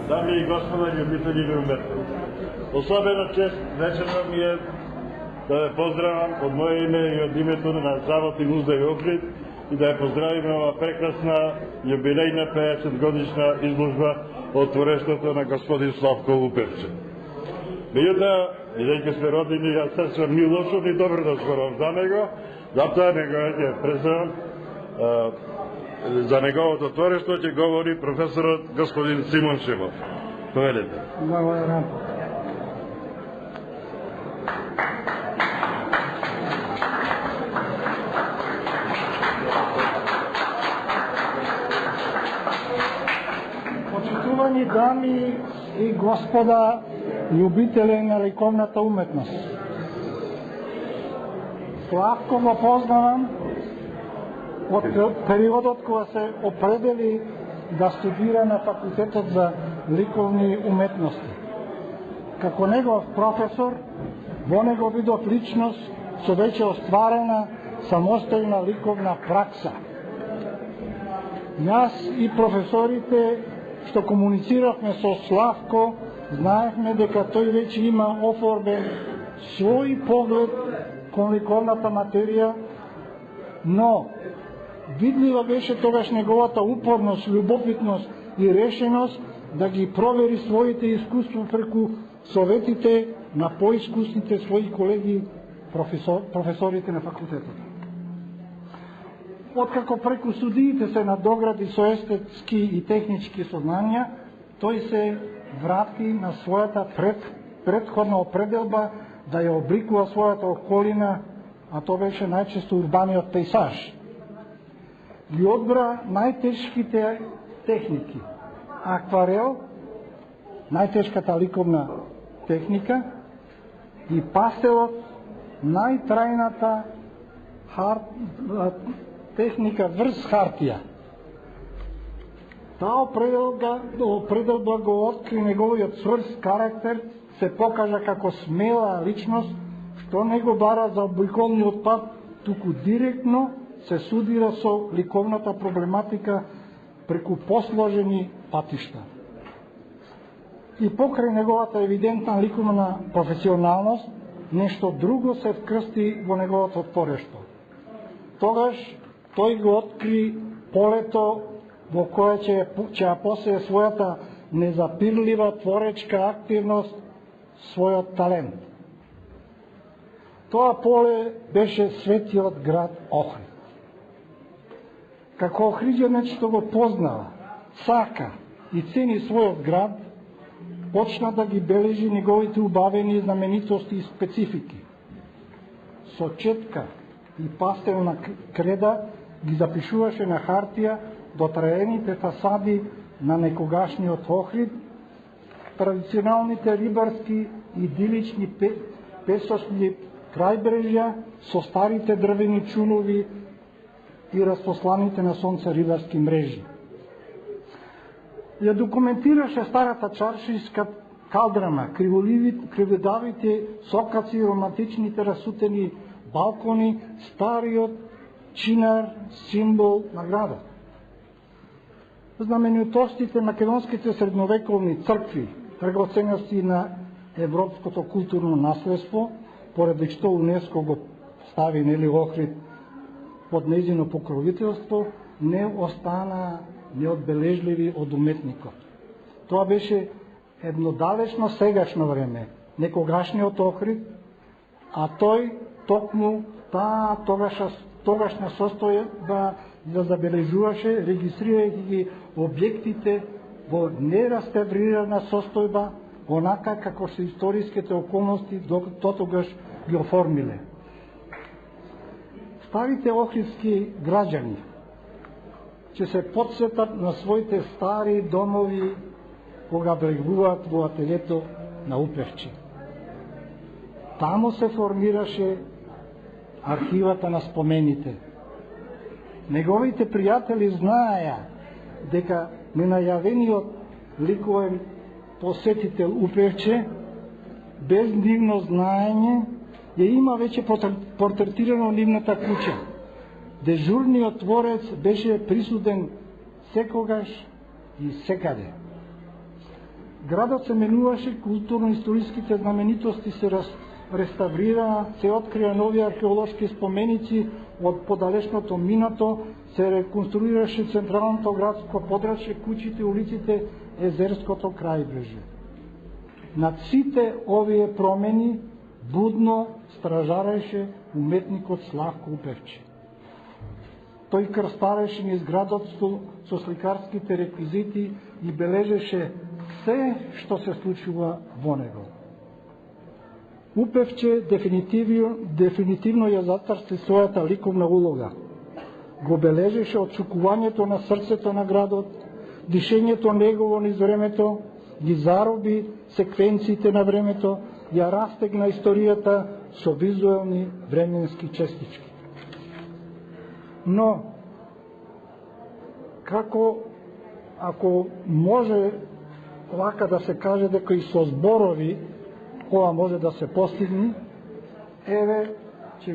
Дами и господа, љубители на уметност. Особена чест вечерва ми е да ве поздравам од моје име и од името на Завод и музеј Охрид и да ја поздравиме ова прекрасна јубилејна 50 годишна изложба од творештвото на господин Славко Лупевче. Меѓутоа, бидејќи сме родини, јас сечам ни лошо, ни добро да зборам за него, затоа него ќе преземам за неговото творештво ќе говори професорот господин Симон Шимов. Повелете. Благодарам. Почитувани дами и господа, љубители на ликовната уметност. Славко го познавам од периодот кога се определи да студира на факултетот за ликовни уметности. Како негов професор, во него видов личност со веќе остварена самостојна ликовна пракса. Јас и професорите што комунициравме со Славко, знаевме дека тој веќе има оформен свој поглед кон ликовната материја, но видлива беше тогаш неговата упорност, љубопитност и решеност да ги провери своите искуства преку советите на поискусните своји колеги професорите на факултетот. Откако преку студиите се надогради со естетски и технички сознанија, тој се врати на својата предходна определба да ја обликува својата околина, а тоа беше најчесто урбаниот пейсаж. Ги одбра најтешките техники. Акварел, најтешката ликовна техника, и пастелот, најтрајната техника врз хартија. Таа определба го откри неговиот цврст карактер, се покажа како смела личност, што не го бара за обиколниот пат, туку директно се судира со ликовната проблематика преку посложени патишта. И покрај неговата евидентна ликовна професионалност, нешто друго се вкрсти во неговото творештво. Тогаш тој го откри полето во кое ќе ја посее својата незапирлива творечка активност, својот талент. Тоа поле беше светиот град Охрид. Како охриѓанец што го познава, сака и цени својот град, почна да ги бележи неговите убавени знаменитости и специфики. Со четка и пастелна креда ги запишуваше на хартија дотраените фасади на некогашниот Охрид, традиционалните рибарски идилични песочни крајбрежја со старите дрвени чунови и разпосланите на сонце рибарски мрежи. Ја документираше старата чаршијска калдрама, кривледавите сокаци, романтичните расутени балкони, стариот чинар, символ на градот. Знаменитостите македонските средновековни цркви, драгоценности на европското културно наследство, поради што УНЕСКО го стави Охрид под нејзино покровителство, не остана неодбележливи од уметникот. Тоа беше едно далечно сегашно време, некогашниот Охрид, а тој токму таа тогашна состојба да забележуваше, регистрирајќи ги објектите во нереставрирана состојба, онака како се историските околности дотогаш ги оформиле. Старите охридски граѓани ќе се потсетат на своите стари домови кога брегуваат во ателјето на Упевче. Таму се формираше архивата на спомените. Неговите пријатели знаеја дека ненајавениот ликовен посетител Упевче, без нивно знаење, ја има веќе портретирано нивната куќа. Дежурниот творец беше присуден секогаш и секаде. Градот се менуваше, културно-историските знаменитости се реставрираа, се открија нови археолошки споменици од подалечното минато, се реконструираше централното градско подрачје, куќите, улиците, езерското крајбрежје. Над сите овие промени будно стражареше уметникот Славко Упевче. Тој крстареше низ градот со сликарските реквизити и бележеше се што се случува во него. Упевче дефинитивно ја зацрсти својата ликовна улога. Го бележеше отшукувањето на срцето на градот, дишењето негово низ времето, ги зароби секвенциите на времето, ја растегна историјата со визуелни временски честички. Но, ако може вака да се каже дека и со зборови ова може да се постигне, еве, ќе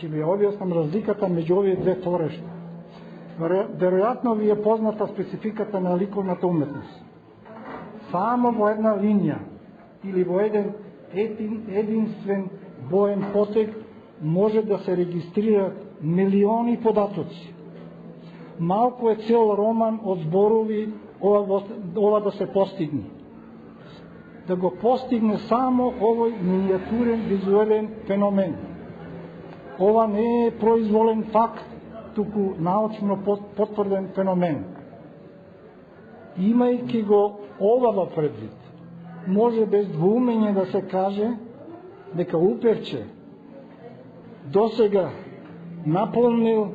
ви објаснам разликата меѓу овие две торешта. Веројатно ви е позната спецификата на ликовната уметност. Само во една линија или во еден единствен боен потек може да се регистрираат милиони податоци. Малку е цел роман од зборови ова да се постигне. Да го постигне само овој минијатурен визуелен феномен. Ова не е произволен факт, туку научно потврден феномен. Имајќи го ова во предвид, може без двоумење да се каже дека Упевче досега наполнил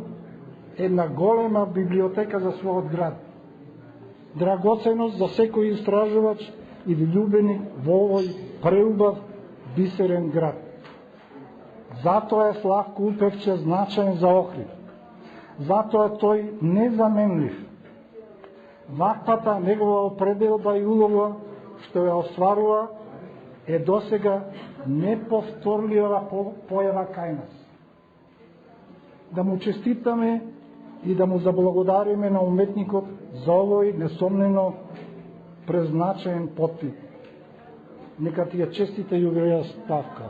една голема библиотека за својот град. Драгоценост за секој истражувач и влюбеник во овој преубав бисерен град. Затоа е Славко Упевче значаен за Охрид. Затоа тој незаменлив. Ваквата негова определба и улога што ја остварува е досега неповторлива појава кај нас. Да му честитаме и да му заблагодариме на уметникот за овој несомнено презначаен подвиг. Нека ти ја честите јубилеја Ставка.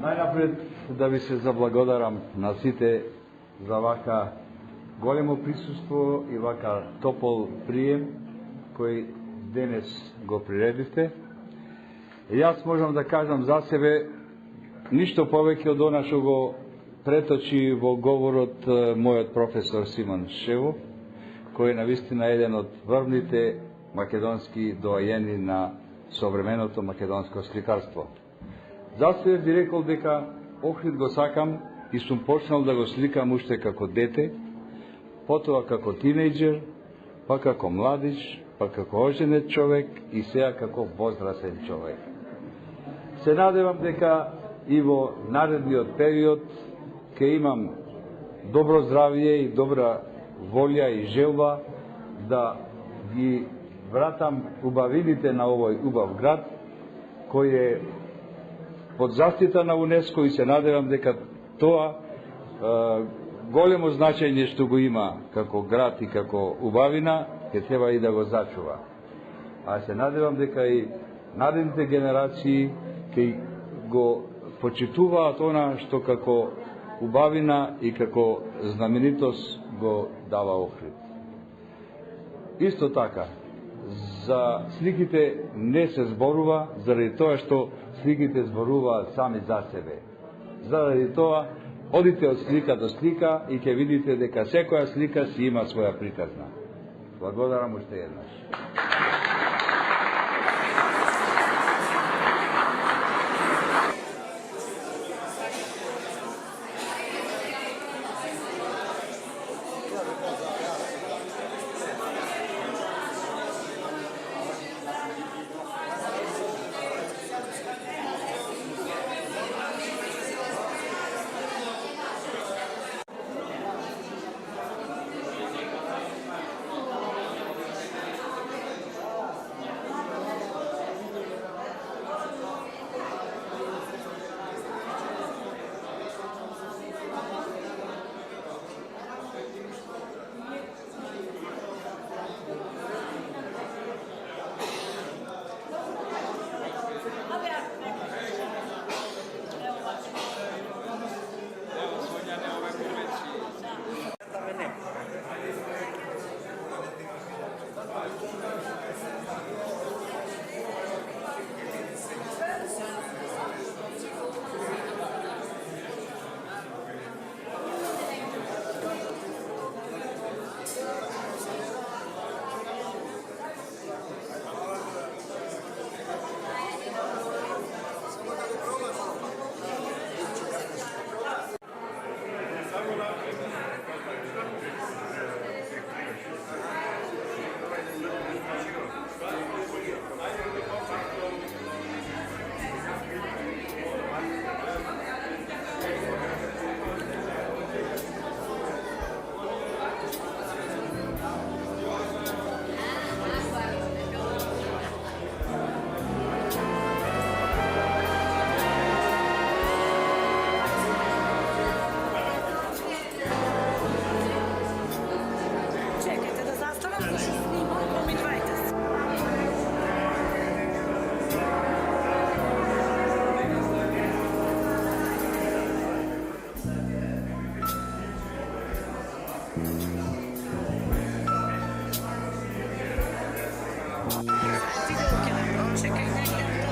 Најнапред да ви се заблагодарам на сите за вака големо присуство и вака топол прием кој денес го приредивте. Јас можам да кажам за себе ништо повеќе од она што го преточи во говорот мојот професор Симон Шево, кој е навистина еден од врвните македонски доајени на современото македонско сликарство. За себе би рекол дека Охрид го сакам и сум почнал да го сликам уште како дете, потоа како тинејџер, па како младиш, па како оженет човек и сега како возрасен човек. Се надевам дека и во наредниот период ќе имам добро здравје и добра волја и желба да ги вратам убавините на овој убав град, кој е под заштита на УНЕСКО и се надевам дека тоа големо значење што го има како град и како убавина, ќе треба и да го зачува. А се надевам дека и наредните генерации ќе го почитуваат она што како убавина и како знаменитост го дава Охрид. Исто така, за сликите не се зборува, заради тоа што сликите зборуваат сами за себе. Заради тоа, одите од слика до слика и ќе видите дека секоја слика си има своја приказна. Благодарам уште еднаш. Чекай,